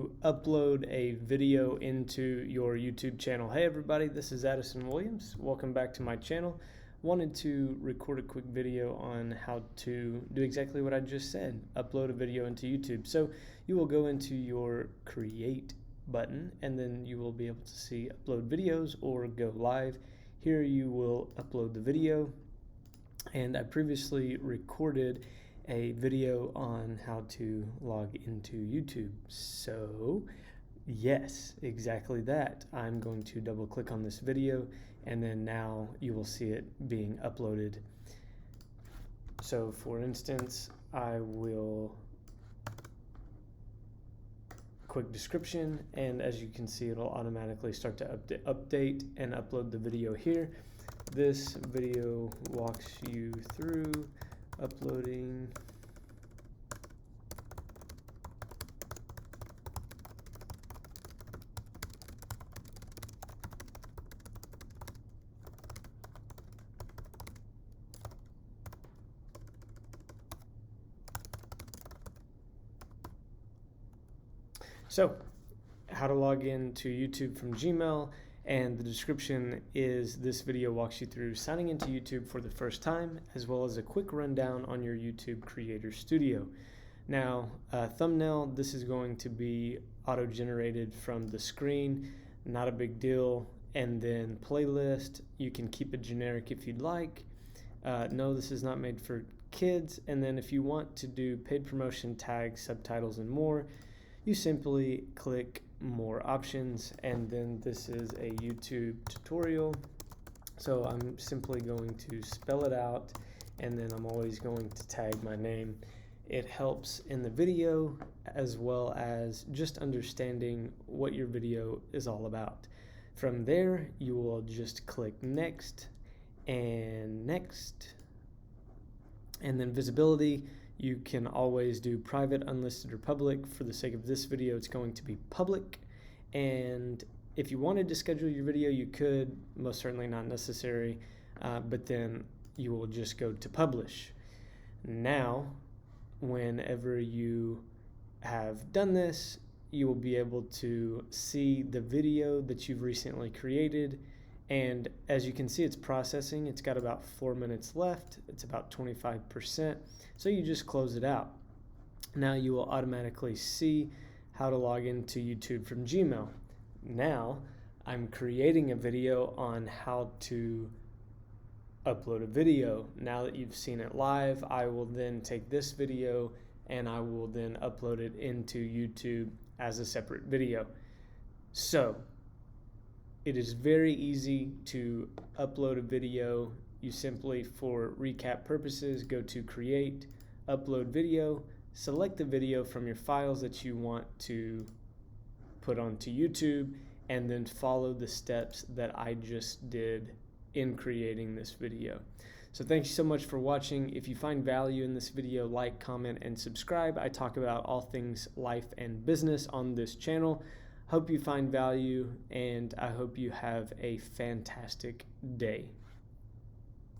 to upload a video into your YouTube channel. Hey everybody, this is Addison Williams. Welcome back to my channel. Wanted to record a quick video on how to do exactly what I just said, upload a video into YouTube. So you will go into your create button and then you will be able to see upload videos or go live. Here you will upload the video, and I previously recorded a video on how to log into YouTube. So yes, exactly that. I'm going to double click on this video and then now you will see it being uploaded. So for instance, I will quick description, and as you can see, it'll automatically start to update and upload the video here. This video walks you through uploading So, how to log into YouTube from Gmail, and the description is this video walks you through signing into YouTube for the first time, as well as a quick rundown on your YouTube Creator Studio. Now, thumbnail, this is going to be auto-generated from the screen, not a big deal. And then playlist, you can keep it generic if you'd like. No, this is not made for kids. And then if you want to do paid promotion, tags, subtitles, and more, you simply click more options, and then this is a YouTube tutorial. So I'm simply going to spell it out, and then I'm always going to tag my name. It helps in the video as well as just understanding what your video is all about. From there, you will just click next and next, and then visibility. You can always do private, unlisted, or public. For the sake of this video, it's going to be public. And if you wanted to schedule your video, you could, most certainly not necessary, but then you will just go to publish. Now, whenever you have done this, you will be able to see the video that you've recently created. And as you can see, it's processing. It's got about 4 minutes left. It's about 25%. So you just close it out. Now you will automatically see how to log into YouTube from Gmail. Now I'm creating a video on how to upload a video. Now that you've seen it live, I will then take this video and I will then upload it into YouTube as a separate video. So it is very easy to upload a video. You simply, for recap purposes, go to Create, Upload Video, select the video from your files that you want to put onto YouTube, and then follow the steps that I just did in creating this video. So thank you so much for watching. If you find value in this video, like, comment, and subscribe. I talk about all things life and business on this channel. Hope you find value, and I hope you have a fantastic day.